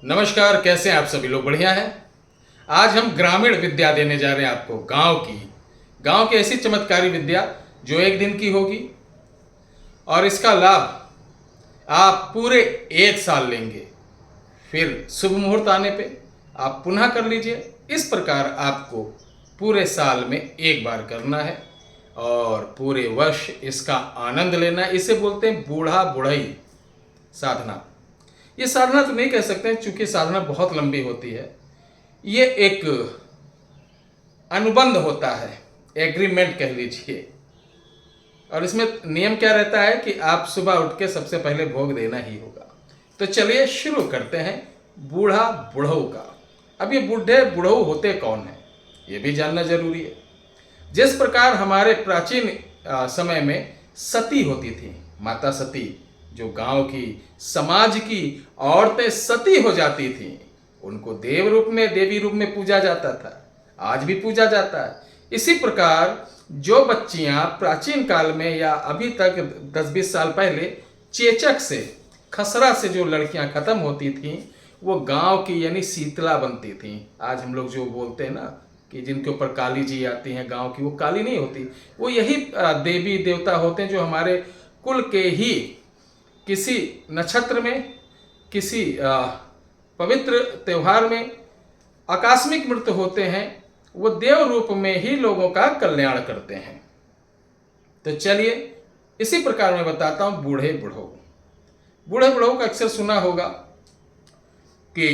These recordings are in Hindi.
नमस्कार, कैसे हैं आप सभी लोग? बढ़िया हैं। आज हम ग्रामीण विद्या देने जा रहे हैं आपको, गांव की ऐसी चमत्कारी विद्या जो एक दिन की होगी और इसका लाभ आप पूरे 1 साल लेंगे। फिर शुभ मुहूर्त आने पे आप पुनः कर लीजिए। इस प्रकार आपको पूरे साल में एक बार करना है और पूरे वर्ष इसका आनंद लेना है। इसे बोलते हैं बूढ़ा बुढ़ई साधना। ये साधना तो नहीं कह सकते हैं, चूंकि साधना बहुत लंबी होती है। ये एक अनुबंध होता है, एग्रीमेंट कह लीजिए। और इसमें नियम क्या रहता है कि आप सुबह उठ के सबसे पहले भोग देना ही होगा। तो चलिए शुरू करते हैं बूढ़ा बुढ़ऊ का। अब ये बूढ़े बुढ़ऊ होते कौन हैं, ये भी जानना जरूरी है। जिस प्रकार हमारे प्राचीन समय में सती होती थी, माता सती, जो गांव की समाज की औरतें सती हो जाती थीं, उनको देव रूप में, देवी रूप में पूजा जाता था, आज भी पूजा जाता है। इसी प्रकार जो बच्चियां प्राचीन काल में या अभी तक 10-20 साल पहले चेचक से, खसरा से जो लड़कियां खत्म होती थीं, वो गांव की यानी शीतला बनती थीं। आज हम लोग जो बोलते हैं ना कि जिनके ऊपर काली जी आती हैं गांव की, वो काली नहीं होती, वो यही देवी देवता होते हैं जो हमारे कुल के ही किसी नक्षत्र में, किसी पवित्र त्यौहार में आकस्मिक मृत्यु होते हैं। वो देव रूप में ही लोगों का कल्याण करते हैं। तो चलिए इसी प्रकार मैं बताता हूं बूढ़े बुढ़ऊ। बूढ़े बुढ़ऊ का अक्सर सुना होगा कि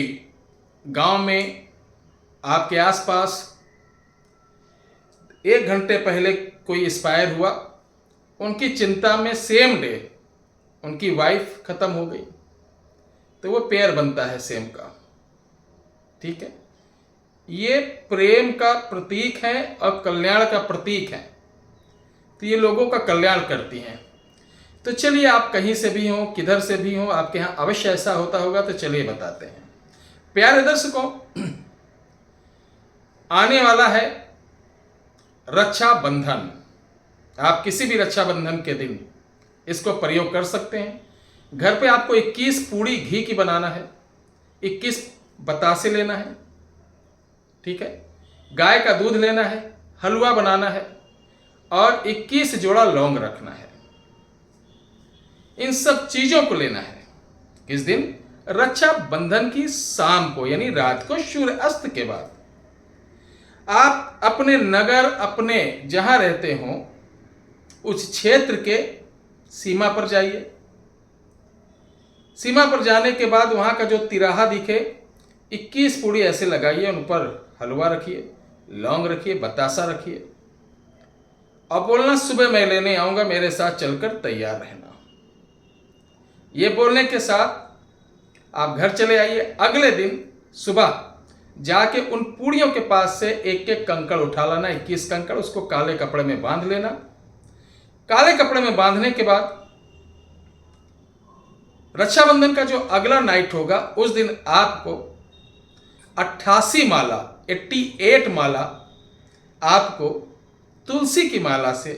गांव में आपके आसपास 1 घंटे पहले कोई एक्सपायर हुआ, उनकी चिंता में सेम डे उनकी वाइफ खत्म हो गई, तो वो पेयर बनता है सेम का। ठीक है, ये प्रेम का प्रतीक है और कल्याण का प्रतीक है। तो ये लोगों का कल्याण करती हैं। तो चलिए, आप कहीं से भी हो, किधर से भी हो, आपके यहाँ अवश्य ऐसा होता होगा। तो चलिए बताते हैं। प्यारे दर्शकों, आने वाला है रक्षाबंधन। आप किसी भी रक्षाबंधन के दिन इसको प्रयोग कर सकते हैं। घर पे आपको 21 पूड़ी घी की बनाना है, 21 बतासे लेना है, ठीक है, गाय का दूध लेना है, हलवा बनाना है और 21 जोड़ा लौंग रखना है। इन सब चीजों को लेना है किस दिन? रक्षाबंधन की शाम को, यानी रात को, सूर्य अस्त के बाद। आप अपने नगर, अपने जहां रहते हो उस क्षेत्र के सीमा पर जाइए। सीमा पर जाने के बाद वहां का जो तिराहा दिखे, 21 पूड़ी ऐसे लगाइए, उन पर हलवा रखिए, लौंग रखिए, बतासा रखिए और बोलना, सुबह मैं लेने आऊंगा, मेरे साथ चलकर तैयार रहना। ये बोलने के साथ आप घर चले आइए। अगले दिन सुबह जाके उन पूड़ियों के पास से एक एक कंकड़ उठा लाना, 21 कंकड़, उसको काले कपड़े में बांध लेना। काले कपड़े में बांधने के बाद रक्षाबंधन का जो अगला नाइट होगा, उस दिन आपको 88 माला, 88 माला आपको तुलसी की माला से,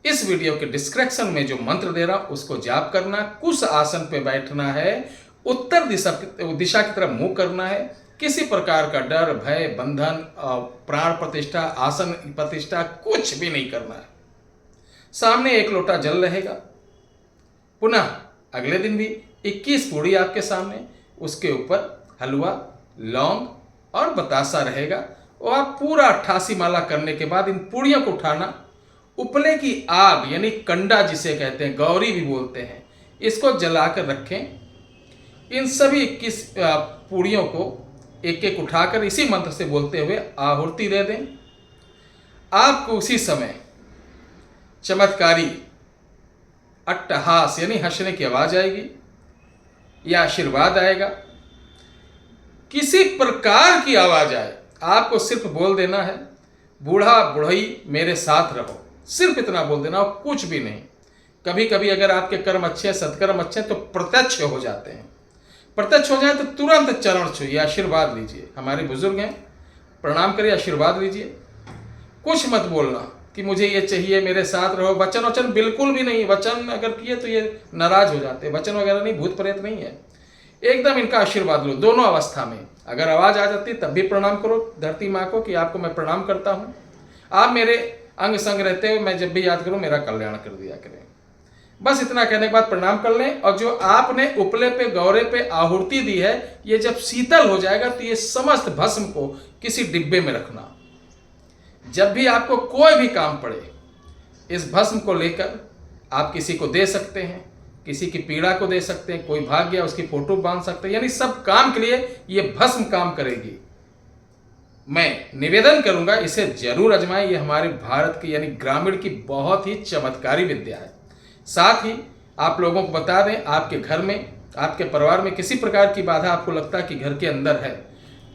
इस वीडियो के डिस्क्रिप्शन में जो मंत्र दे रहा हूं उसको जाप करना। कुछ आसन पे बैठना है, उत्तर दिशा की तरफ मुंह करना है। किसी प्रकार का डर, भय, बंधन, प्राण प्रतिष्ठा, आसन प्रतिष्ठा कुछ भी नहीं करना है। सामने 1 लोटा जल रहेगा। पुनः अगले दिन भी 21 पूड़ी आपके सामने, उसके ऊपर हलवा, लौंग और बतासा रहेगा। और आप पूरा 88 माला करने के बाद इन पूड़ियों को उठाना, उपले की आग यानी कंडा जिसे कहते हैं, गौरी भी बोलते हैं, इसको जलाकर रखें। इन सभी 21 पूड़ियों को एक एक उठाकर इसी मंत्र से बोलते हुए आहुति दे दें। आपको उसी समय चमत्कारी अट्टहास यानी हंसने की आवाज आएगी या आशीर्वाद आएगा, किसी प्रकार की आवाज आए, आपको सिर्फ बोल देना है, बूढ़ा बुढ़ई मेरे साथ रहो। सिर्फ इतना बोल देना और कुछ भी नहीं। कभी कभी अगर आपके कर्म अच्छे हैं, सत्कर्म अच्छे हैं, तो प्रत्यक्ष हो जाते हैं। प्रत्यक्ष हो जाए तो तुरंत चरण छूइए, आशीर्वाद लीजिए। हमारे बुजुर्ग हैं, प्रणाम करिए, आशीर्वाद लीजिए। कुछ मत बोलना कि मुझे ये चाहिए, मेरे साथ रहो। वचन बिल्कुल भी नहीं। वचन अगर किए तो ये नाराज हो जाते हैं। वचन वगैरह नहीं, भूत प्रेत नहीं है। एकदम इनका आशीर्वाद लो दोनों अवस्था में। अगर आवाज़ आ जाती तब भी प्रणाम करो धरती माँ को कि आपको मैं प्रणाम करता हूँ, आप मेरे अंग संग रहते हो, मैं जब भी याद करूँ मेरा कल्याण कर दिया करें। बस इतना कहने के बाद प्रणाम कर लें। और जो आपने उपले पे गौरे पे आहुति दी है, ये जब शीतल हो जाएगा तो ये समस्त भस्म को किसी डिब्बे में रखना। जब भी आपको कोई भी काम पड़े, इस भस्म को लेकर आप किसी को दे सकते हैं, किसी की पीड़ा को दे सकते हैं, कोई भाग गया उसकी फोटो बांध सकते हैं, यानी सब काम के लिए ये भस्म काम करेगी। मैं निवेदन करूंगा इसे जरूर आजमाएं। ये हमारे भारत की यानी ग्रामीण की बहुत ही चमत्कारी विद्या है। साथ ही आप लोगों को बता दें, आपके घर में, आपके परिवार में किसी प्रकार की बाधा आपको लगता है कि घर के अंदर है,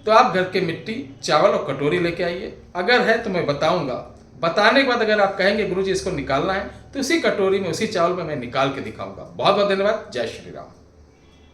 तो आप घर के मिट्टी, चावल और कटोरी लेके आइए। अगर है तो मैं बताऊंगा, बताने के बाद अगर आप कहेंगे गुरुजी इसको निकालना है, तो उसी कटोरी में, उसी चावल में मैं निकाल के दिखाऊंगा। बहुत बहुत धन्यवाद। जय श्री राम।